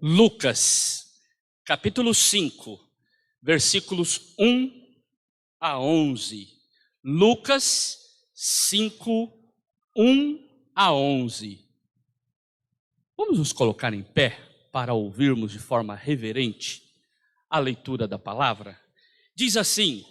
Lucas, capítulo 5, versículos 1 a 11. Lucas 5, 1 a 11. Vamos nos colocar em pé para ouvirmos de forma reverente a leitura da palavra? Diz assim: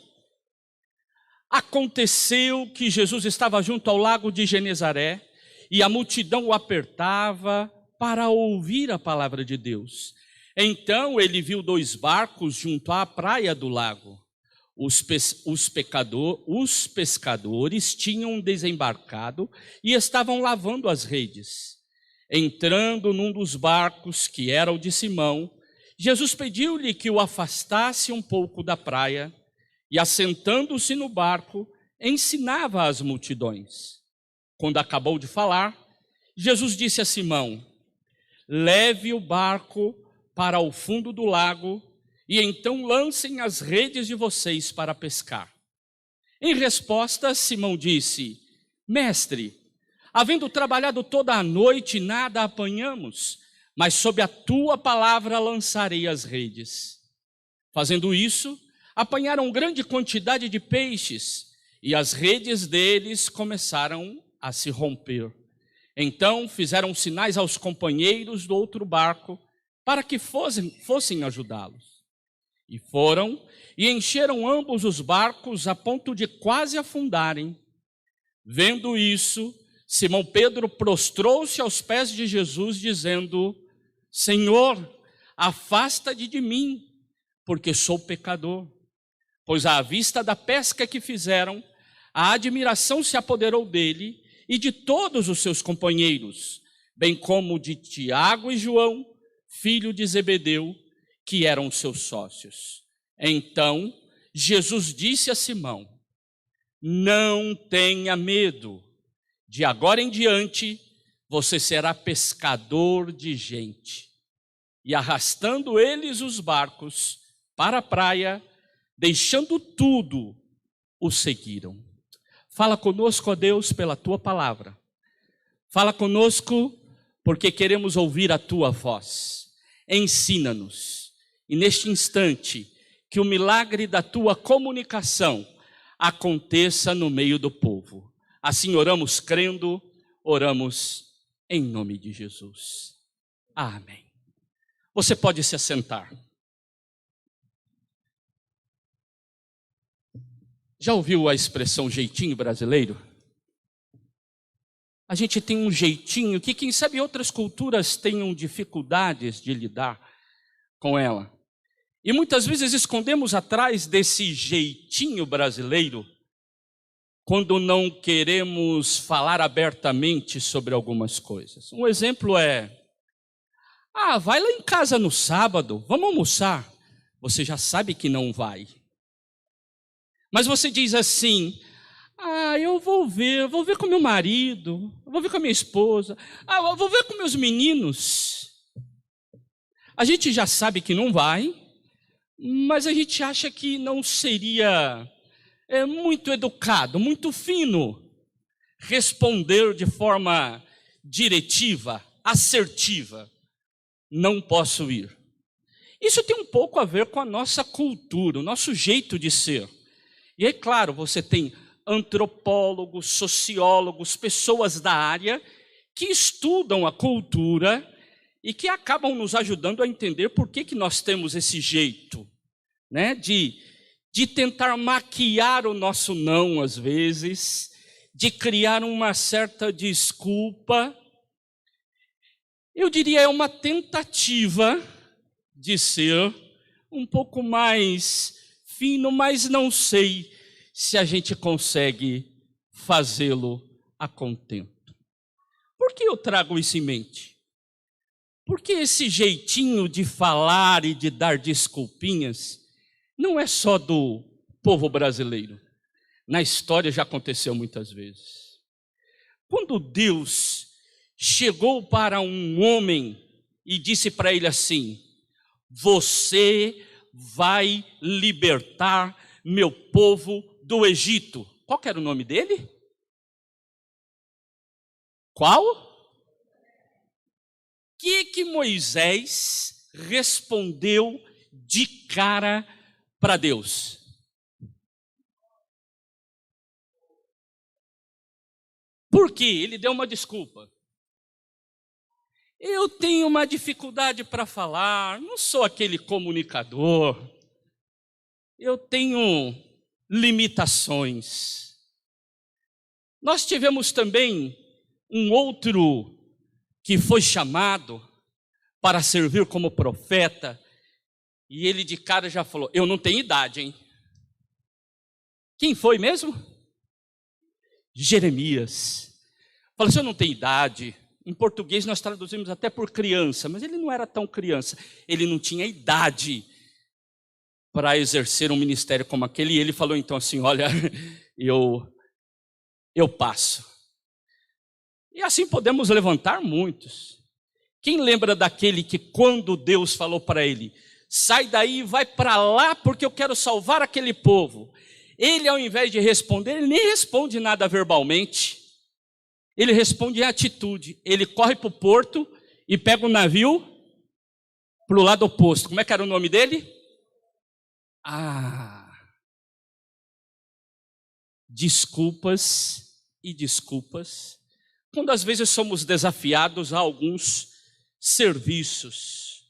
aconteceu que Jesus estava junto ao lago de Genezaré e a multidão o apertava para ouvir a palavra de Deus. Então ele viu 2 barcos junto à praia do lago. Os pescadores tinham desembarcado e estavam lavando as redes. Entrando num dos barcos, que era o de Simão, Jesus pediu-lhe que o afastasse um pouco da praia e, assentando-se no barco, ensinava as multidões. Quando acabou de falar, Jesus disse a Simão: leve o barco para o fundo do lago e então lancem as redes de vocês para pescar. Em resposta, Simão disse: mestre, havendo trabalhado toda a noite, nada apanhamos, mas sob a tua palavra lançarei as redes. Fazendo isso, apanharam grande quantidade de peixes e as redes deles começaram a se romper. Então fizeram sinais aos companheiros do outro barco para que fossem ajudá-los. E foram e encheram ambos os barcos a ponto de quase afundarem. Vendo isso, Simão Pedro prostrou-se aos pés de Jesus, dizendo: Senhor, afasta-te de mim, porque sou pecador. Pois à vista da pesca que fizeram, a admiração se apoderou dele e de todos os seus companheiros, bem como de Tiago e João, filho de Zebedeu, que eram seus sócios. Então Jesus disse a Simão: não tenha medo, de agora em diante você será pescador de gente. E arrastando eles os barcos para a praia, deixando tudo, o seguiram. Fala conosco, ó Deus, pela tua palavra. Fala conosco porque queremos ouvir a tua voz. Ensina-nos. E neste instante, que o milagre da tua comunicação aconteça no meio do povo. Assim oramos crendo, oramos em nome de Jesus. Amém. Você pode se assentar. Já ouviu a expressão jeitinho brasileiro? A gente tem um jeitinho que, quem sabe, outras culturas tenham dificuldades de lidar com ela. E muitas vezes escondemos atrás desse jeitinho brasileiro quando não queremos falar abertamente sobre algumas coisas. Um exemplo é: vai lá em casa no sábado, vamos almoçar. Você já sabe que não vai. Mas você diz assim: eu vou ver com meu marido, eu vou ver com a minha esposa, eu vou ver com meus meninos. A gente já sabe que não vai, mas a gente acha que não seria muito educado, muito fino, responder de forma diretiva, assertiva: não posso ir. Isso tem um pouco a ver com a nossa cultura, o nosso jeito de ser. E é claro, você tem antropólogos, sociólogos, pessoas da área que estudam a cultura e que acabam nos ajudando a entender por que nós temos esse jeito, né, de tentar maquiar o nosso não às vezes, de criar uma certa desculpa. Eu diria, é uma tentativa de ser um pouco mais fino, mas não sei se a gente consegue fazê-lo a contento. Por que eu trago isso em mente? Porque esse jeitinho de falar e de dar desculpinhas não é só do povo brasileiro. Na história já aconteceu muitas vezes. Quando Deus chegou para um homem e disse para ele assim: você vai libertar meu povo do Egito. Qual que era o nome dele? Qual? Que Moisés respondeu de cara para Deus. Por quê? Ele deu uma desculpa. Eu tenho uma dificuldade para falar, não sou aquele comunicador, eu tenho limitações. Nós tivemos também um outro que foi chamado para servir como profeta, e ele de cara já falou: eu não tenho idade, hein? Quem foi mesmo? Jeremias. Falou assim: eu não tenho idade. Em português nós traduzimos até por criança, mas ele não era tão criança. Ele não tinha idade para exercer um ministério como aquele. E ele falou então assim: olha, eu passo. E assim podemos levantar muitos. Quem lembra daquele que quando Deus falou para ele: sai daí e vai para lá porque eu quero salvar aquele povo. Ele, ao invés de responder, ele nem responde nada verbalmente. Ele responde em atitude. Ele corre para o porto e pega o navio para o lado oposto. Como é que era o nome dele? Desculpas e desculpas. Quando às vezes somos desafiados a alguns serviços,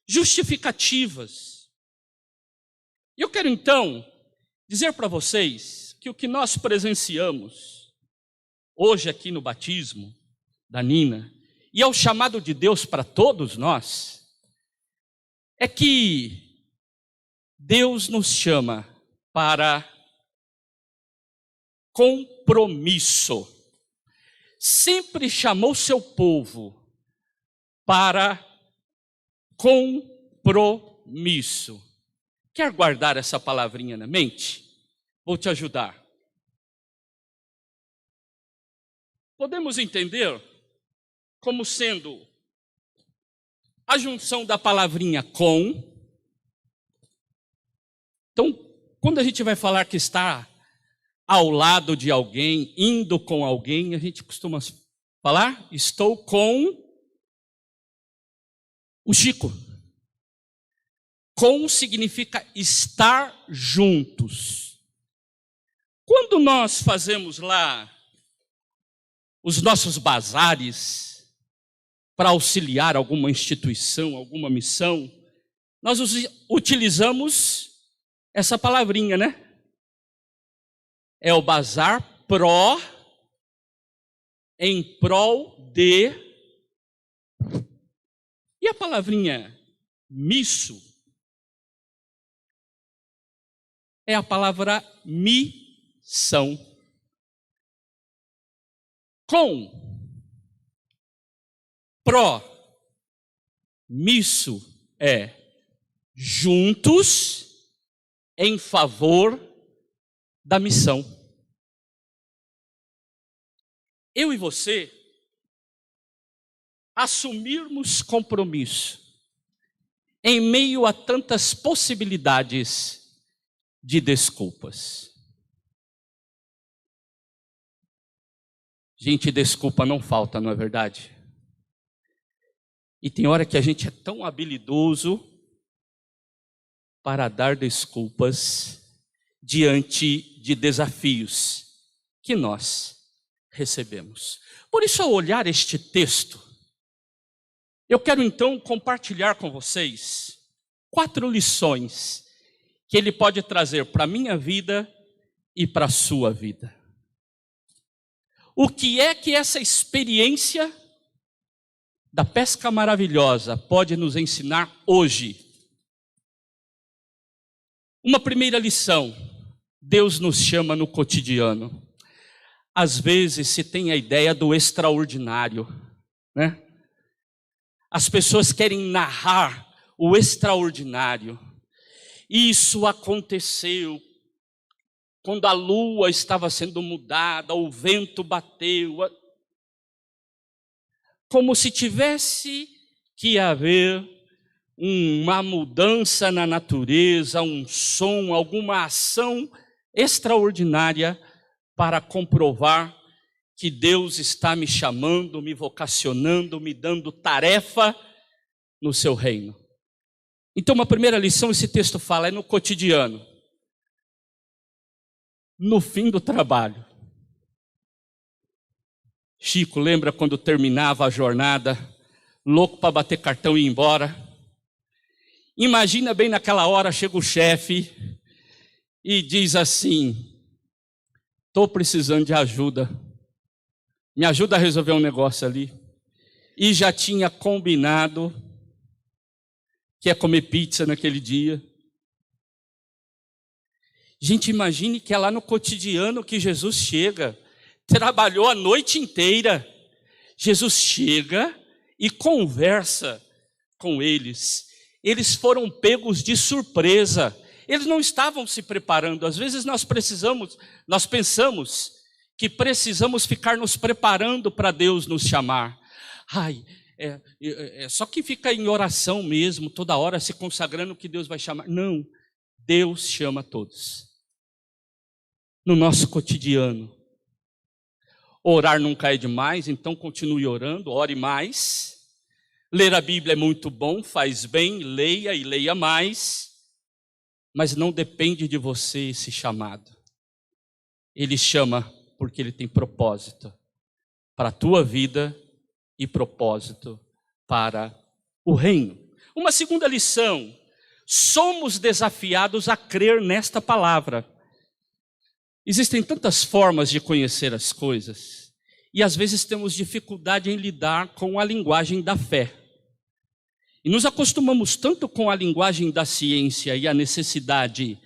justificativas. E eu quero então dizer para vocês que o que nós presenciamos hoje aqui no batismo da Nina, e é o chamado de Deus para todos nós, é que Deus nos chama para compromisso. Sempre chamou seu povo para compromisso. Quer guardar essa palavrinha na mente? Vou te ajudar. Podemos entender como sendo a junção da palavrinha com. Então, quando a gente vai falar que está ao lado de alguém, indo com alguém, a gente costuma falar: estou com o Chico. Com significa estar juntos. Quando nós fazemos lá os nossos bazares para auxiliar alguma instituição, alguma missão, nós utilizamos essa palavrinha, né? É o bazar em prol de. E a palavrinha misso é a palavra missão. Com, misso é juntos em favor da missão. Eu e você assumirmos compromisso em meio a tantas possibilidades de desculpas. Gente, desculpa não falta, não é verdade? E tem hora que a gente é tão habilidoso para dar desculpas diante de desafios que nós recebemos. Por isso, ao olhar este texto, eu quero então compartilhar com vocês 4 lições que ele pode trazer para a minha vida e para a sua vida. O que é que essa experiência da pesca maravilhosa pode nos ensinar hoje? Uma primeira lição: Deus nos chama no cotidiano. Às vezes se tem a ideia do extraordinário, né? As pessoas querem narrar o extraordinário. Isso aconteceu quando a lua estava sendo mudada, o vento bateu, como se tivesse que haver uma mudança na natureza, um som, alguma ação extraordinária para comprovar que Deus está me chamando, me vocacionando, me dando tarefa no seu reino. Então, uma primeira lição, esse texto fala, é no cotidiano. No fim do trabalho. Chico, lembra quando terminava a jornada, louco para bater cartão e ir embora? Imagina bem naquela hora, chega o chefe e diz assim: estou precisando de ajuda, me ajuda a resolver um negócio ali. E já tinha combinado que ia comer pizza naquele dia. Gente, imagine que é lá no cotidiano que Jesus chega, trabalhou a noite inteira. Jesus chega e conversa com eles. Eles foram pegos de surpresa. Eles não estavam se preparando. Às vezes nós pensamos que precisamos ficar nos preparando para Deus nos chamar. Só que fica em oração mesmo, toda hora se consagrando que Deus vai chamar. Não, Deus chama todos. No nosso cotidiano. Orar nunca é demais, então continue orando, ore mais. Ler a Bíblia é muito bom, faz bem, leia e leia mais. Mas não depende de você esse chamado. Ele chama porque ele tem propósito para a tua vida e propósito para o reino. Uma segunda lição: somos desafiados a crer nesta palavra. Existem tantas formas de conhecer as coisas e às vezes temos dificuldade em lidar com a linguagem da fé. E nos acostumamos tanto com a linguagem da ciência e a necessidade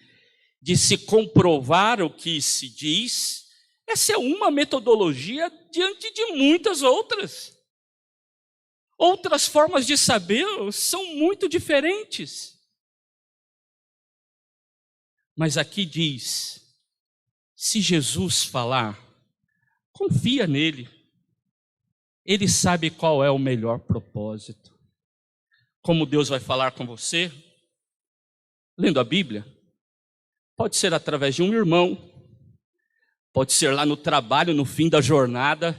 de se comprovar o que se diz. Essa é uma metodologia diante de muitas outras. Outras formas de saber são muito diferentes. Mas aqui diz: se Jesus falar, confia nele. Ele sabe qual é o melhor propósito. Como Deus vai falar com você? Lendo a Bíblia. Pode ser através de um irmão. Pode ser lá no trabalho, no fim da jornada.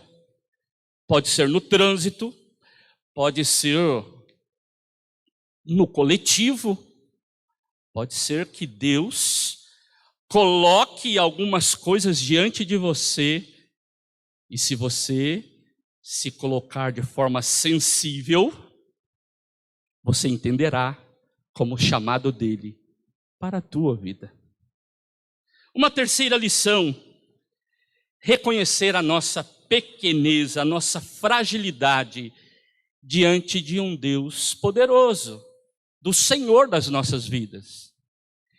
Pode ser no trânsito. Pode ser no coletivo. Pode ser que Deus coloque algumas coisas diante de você, e se você se colocar de forma sensível, você entenderá como chamado dele para a tua vida. Uma terceira lição: reconhecer a nossa pequenez, a nossa fragilidade diante de um Deus poderoso, do Senhor das nossas vidas.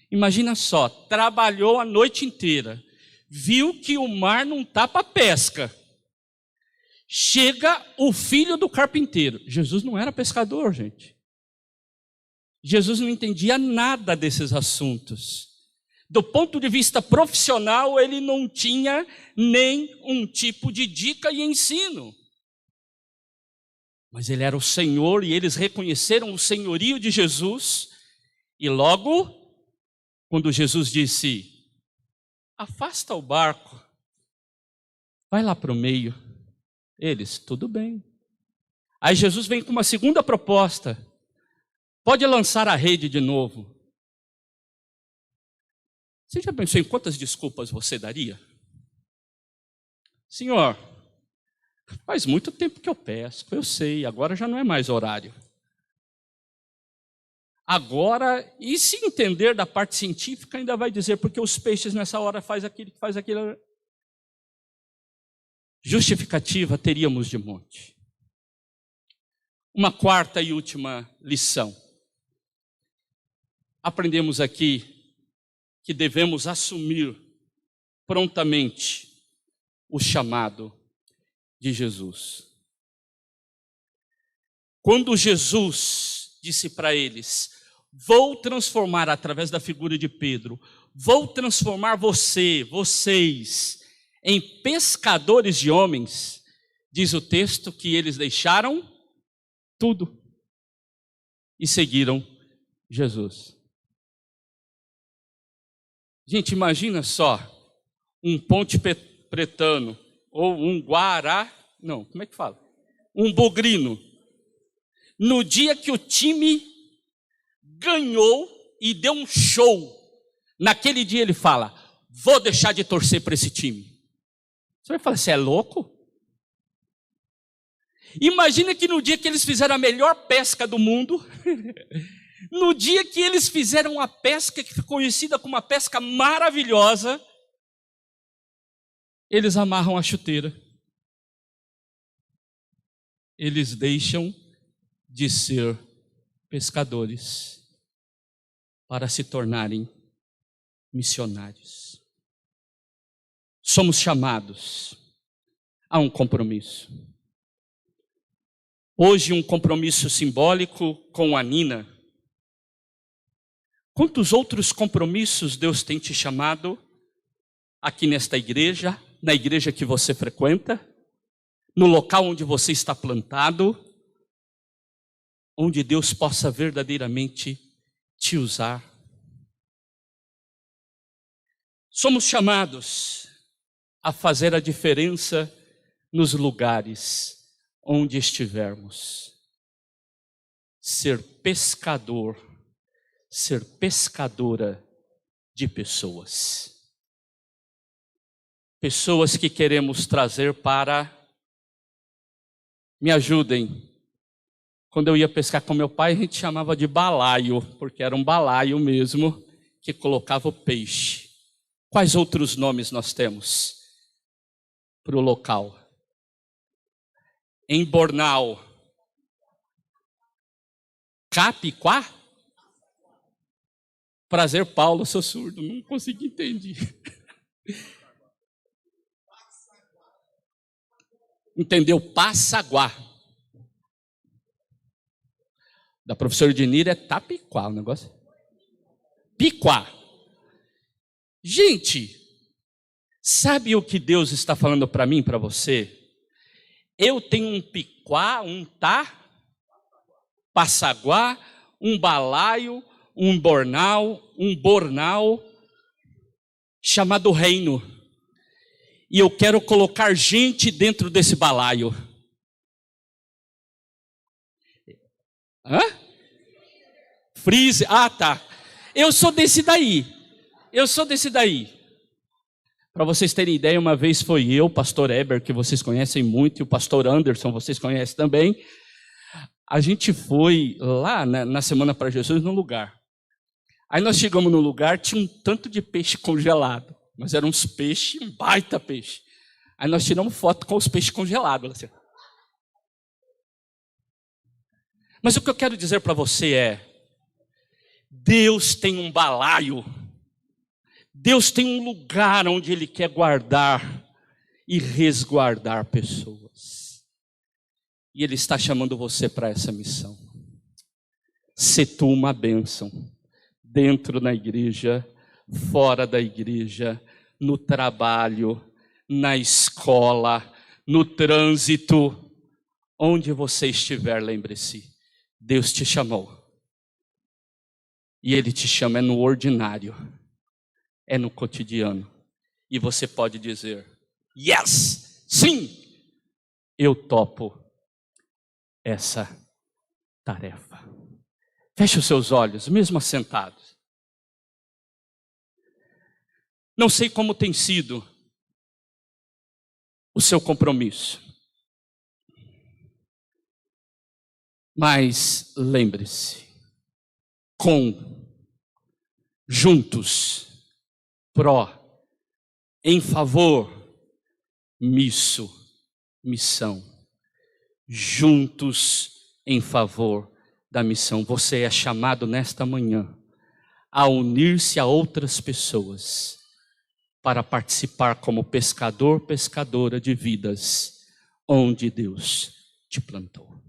Imagina só, trabalhou a noite inteira, viu que o mar não está para pesca. Chega o filho do carpinteiro. Jesus não era pescador, gente. Jesus não entendia nada desses assuntos. Do ponto de vista profissional, ele não tinha nem um tipo de dica e ensino. Mas ele era o Senhor e eles reconheceram o senhorio de Jesus. E logo, quando Jesus disse: afasta o barco, vai lá para o meio. Eles: tudo bem. Aí Jesus vem com uma segunda proposta: pode lançar a rede de novo. Você já pensou em quantas desculpas você daria? Senhor, faz muito tempo que eu pesco, eu sei, agora já não é mais horário. Agora, e se entender da parte científica, ainda vai dizer, porque os peixes nessa hora faz aquilo, faz aquilo. Justificativa teríamos de monte. Uma quarta e última lição. Aprendemos aqui que devemos assumir prontamente o chamado de Jesus. Quando Jesus disse para eles: vou transformar, através da figura de Pedro, vou transformar vocês, em pescadores de homens, diz o texto que eles deixaram tudo e seguiram Jesus. Gente, imagina só, um ponte pretano, ou um como é que fala? Um bugrino. No dia que o time ganhou e deu um show. Naquele dia ele fala: vou deixar de torcer para esse time. Você vai falar, você é louco? Imagina que no dia que eles fizeram a melhor pesca do mundo, no dia que eles fizeram a pesca que foi conhecida como uma pesca maravilhosa, eles amarram a chuteira. Eles deixam de ser pescadores para se tornarem missionários. Somos chamados a um compromisso. Hoje, um compromisso simbólico com a Nina. Quantos outros compromissos Deus tem te chamado aqui nesta igreja, na igreja que você frequenta, no local onde você está plantado, onde Deus possa verdadeiramente te usar? Somos chamados a fazer a diferença nos lugares onde estivermos. Ser pescador, ser pescadora de pessoas. Pessoas que queremos trazer para... Me ajudem. Quando eu ia pescar com meu pai, a gente chamava de balaio, porque era um balaio mesmo que colocava o peixe. Quais outros nomes nós temos para o local? Em Bornal, Capiquá? Prazer, Paulo, eu sou surdo, não consegui entender. Entendeu? Passaguá. Da professora Ednir é Tapiquá o negócio. Piquá. Gente, sabe o que Deus está falando para mim, para você? Eu tenho um piquá, um passaguá, um balaio, um bornal chamado reino. E eu quero colocar gente dentro desse balaio. Hã? Freeze. Ah, tá. Eu sou desse daí. Para vocês terem ideia, uma vez foi eu, o pastor Eber, que vocês conhecem muito, e o pastor Anderson, vocês conhecem também. A gente foi lá na Semana para Jesus, num lugar. Aí nós chegamos no lugar, tinha um tanto de peixe congelado. Mas eram uns peixes, um baita peixe. Aí nós tiramos foto com os peixes congelados. Assim. Mas o que eu quero dizer para você é, Deus tem um balaio. Deus tem um lugar onde Ele quer guardar e resguardar pessoas. E Ele está chamando você para essa missão. Se tu uma bênção, dentro da igreja, fora da igreja, no trabalho, na escola, no trânsito, onde você estiver, lembre-se, Deus te chamou. E Ele te chama no ordinário, é no cotidiano. E você pode dizer, yes, sim, eu topo essa tarefa. Feche os seus olhos, mesmo assentados. Não sei como tem sido o seu compromisso. Mas lembre-se, juntos, em favor, missão. Juntos em favor da missão. Você é chamado nesta manhã a unir-se a outras pessoas para participar como pescador, pescadora de vidas, onde Deus te plantou.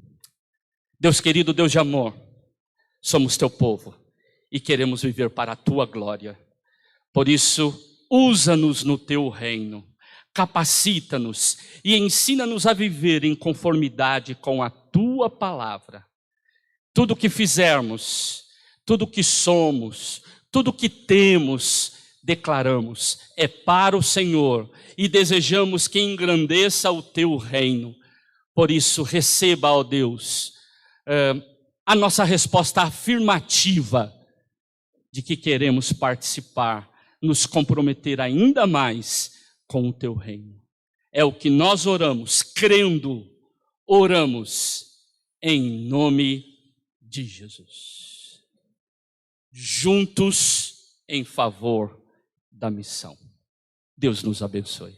Deus querido, Deus de amor, somos teu povo e queremos viver para a tua glória. Por isso, usa-nos no teu reino, capacita-nos e ensina-nos a viver em conformidade com a tua palavra. Tudo que fizermos, tudo que somos, tudo que temos, declaramos, é para o Senhor e desejamos que engrandeça o teu reino. Por isso, receba, ó Deus, a nossa resposta afirmativa de que queremos participar, nos comprometer ainda mais com o teu reino. É o que nós oramos, crendo, oramos em nome de Jesus. Juntos em favor da missão. Deus nos abençoe.